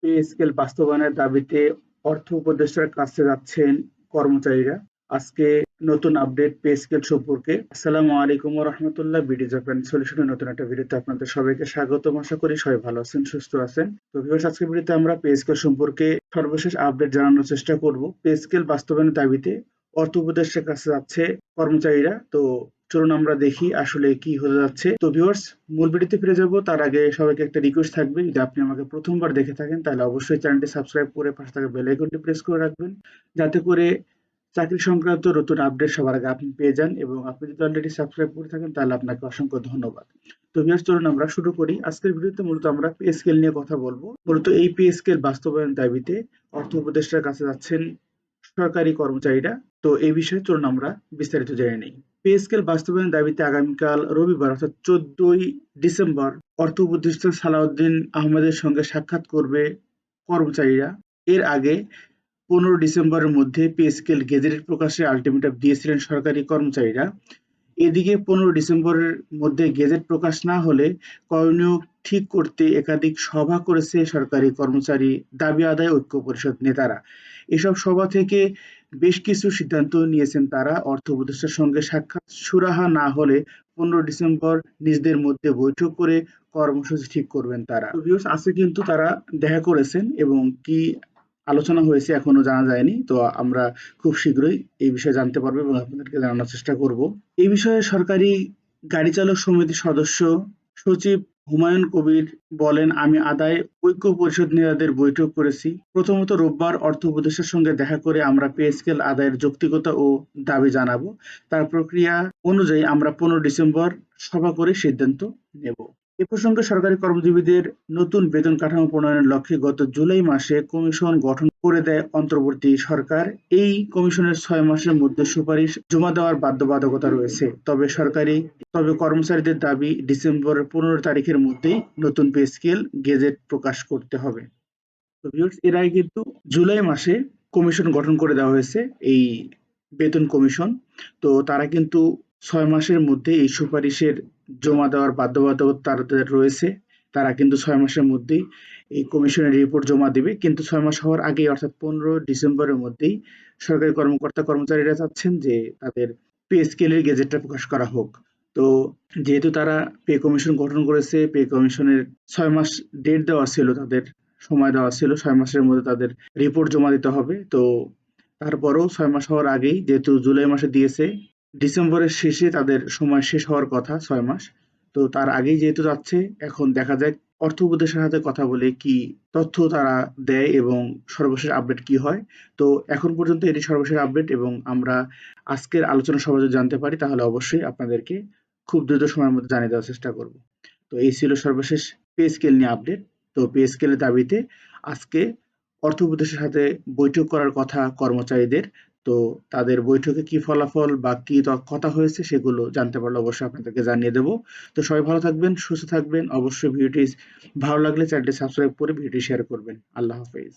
Pay scale বাস্তবায়নের দাবিতে অর্থ উপদেষ্টার কাছে যাচ্ছেন কর্মচারীরা। আজকে নতুন আপডেট পে স্কেল সম্পর্কে। আসসালামু আলাইকুম ওয়া রাহমাতুল্লাহ। বিডি জাপান সলিউশনের নতুন একটা ভিডিওতে আপনাদের সবাইকে স্বাগতম। আশা করি সবাই ভালো আছেন, সুস্থ আছেন। তো ভিউয়ার্স, আজকের ভিডিওতে আমরা পে স্কেল সম্পর্কে সর্বশেষ আপডেট জানানোর চেষ্টা করব। পে স্কেল বাস্তবায়নের দাবিতে অর্থ উপদেষ্টার কাছে যাচ্ছে কর্মচারীরা। তো চলুন আমরা দেখি আসলে কি হতে যাচ্ছে। তো ভিউয়ার্স, মূল ভিডিওতে ফিরে যাব তার আগে সবাইকে একটা রিকোয়েস্ট থাকবে, যদি আপনি আমাকে প্রথমবার দেখে থাকেন তাহলে অবশ্যই চ্যানেলটি সাবস্ক্রাইব করে পাশে থাকা বেল আইকনটি প্রেস করে রাখবেন, যাতে করে চাকরি সংক্রান্ত নতুন আপডেট সবার আগে আপনি পেয়ে যান। এবং আপনি যদি অলরেডি সাবস্ক্রাইব করে থাকেন তাহলে আপনাকে অসংখ্য ধন্যবাদ। তো ভিউয়ার্স, চলুন আমরা শুরু করি। আজকের ভিডিওতে মূলত আমরা পে স্কেল নিয়ে কথা বলবো। মূলত এই পে স্কেল বাস্তবায়ন দাবিতে অর্থ উপদেষ্টার কাছে যাচ্ছেন সরকারি কর্মচারীরা। তো এই বিষয়ে চলুন আমরা বিস্তারিত জেনে নিই। পে স্কেল বাস্তবায়নের দাবিতে আগামীকাল রবিবার অর্থাৎ 14ই ডিসেম্বর অর্থ উপদেষ্টা সালাউদ্দিন আহমেদের সঙ্গে সাক্ষাৎ করবে কর্মচারীরা। এর আগে 15 ডিসেম্বরের মধ্যে পে স্কেল গেজেট প্রকাশে আলটিমেটাম দিয়েছিলেন সরকারি কর্মচারীরা। এদিকে 15 ডিসেম্বরের মধ্যে গেজেট প্রকাশ না হলে করণীয় ঠিক করতে একাধিক সভা করেছে সরকারি কর্মচারী দাবি আদায় ঐক্য পরিষদ নেতারা। এসব সভা থেকে বেশ কিছু সিদ্ধান্ত নিয়েছেন তারা। অর্থ উপদেষ্টার সঙ্গে সাক্ষাৎ সুরাহা না হলে 15 ডিসেম্বর নিজেদের মধ্যে বৈঠক করে কর্মসূচি ঠিক করবেন তারা। ভিউয়ার্স, আজকে কিন্তু তারা দেখা করেছেন এবং কি আলোচনা হয়েছে এখনো জানা যায়নি। তো আমরা খুব শীঘ্রই এই বিষয়ে জানতে পারবো এবং আপনাদেরকে জানানোর চেষ্টা করব। এই বিষয়ে সরকারি গাড়ি চালক সমিতির সদস্য সচিব হুমায়ুন কবির বলেন, আমি আদায় ঐক্য পরিষদ নেতাদের বৈঠক করেছি। প্রথমত রোববার অর্থ উপদেষ্টার সঙ্গে দেখা করে আমরা পে স্কেল আদায়ের যৌক্তিকতা ও দাবি জানাবো। তার প্রক্রিয়া অনুযায়ী আমরা 15 ডিসেম্বর সভা করে সিদ্ধান্ত নেব। এ প্রসঙ্গে সরকারি কর্মজীবীদের নতুন বেতন কাঠামো প্রণয়নের লক্ষ্যে গত জুলাই মাসে কমিশন গঠন করে দেয় অন্তর্বর্তী সরকার। এই কমিশনের 6 মাসের মধ্যে সুপারিশ জমা দেওয়ার বাধ্যবাধকতা রয়েছে। তবে কর্মচারীদের দাবি ডিসেম্বরের 15 তারিখের মধ্যেই নতুন পে স্কেল গেজেট প্রকাশ করতে হবে। তো ভিউয়ার্স, এর আগে কিন্তু জুলাই মাসে কমিশন গঠন করে দেওয়া হয়েছে, এই বেতন কমিশন। তো তারা কিন্তু 6 মাসের মধ্যে এই সুপারিশের জমা দেওয়ার বাধ্যবাধকতা তাদের রয়েছে। তারা কিন্তু 6 মাসের মধ্যেই এই কমিশনের রিপোর্ট জমা দেবে। কিন্তু 6 মাস হওয়ার আগেই অর্থাৎ 15 ডিসেম্বরের মধ্যেই সরকারি কর্মচারীরা চাচ্ছেন যে তাদের পে স্কেলের গেজেটটা প্রকাশ করা হোক। তো যেহেতু তারা পে কমিশন গঠন করেছে, পে কমিশনের 6 মাস ডেট দেওয়া ছিল, তাদের সময় দেওয়া ছিল 6 মাসের মধ্যে তাদের রিপোর্ট জমা দিতে হবে। তো তারপরেও 6 মাস হওয়ার আগেই যেহেতু জুলাই মাসে দিয়েছে, ডিসেম্বরের শেষে তাদের সময় শেষ হওয়ার কথা 6 মাস। তো তার আগেই যেহেতু যাচ্ছে, এখন দেখা যাক অর্থ উপদেষ্টার সাথে কথা বলে কি তথ্য তারা দেয় এবং সর্বশেষ আপডেট কি হয়। তো এখন পর্যন্ত এটি সর্বশেষ আপডেট এবং আমরা আজকের আলোচনা সভা যদি জানতে পারি তাহলে অবশ্যই আপনাদেরকে খুব দ্রুত সময়ের মধ্যে জানিয়ে দেওয়ার চেষ্টা করব। তো এই ছিল সর্বশেষ পে স্কেল নিয়ে আপডেট। তো পে স্কেলের দাবিতে আজকে অর্থ উপদেষ্টার সাথে বৈঠক করার কথা কর্মচারীদের। তো তাদের বৈঠকে কি ফলাফল বা কি কথা হয়েছে সেগুলো জানতে পারলে অবশ্যই আপনাদেরকে জানিয়ে দেব। তো সবাই ভালো থাকবেন, সুস্থ থাকবেন। অবশ্যই ভিডিওটি ভালো লাগলে চ্যানেলটি সাবস্ক্রাইব করে ভিডিওটি শেয়ার করবেন। আল্লাহ হাফেজ।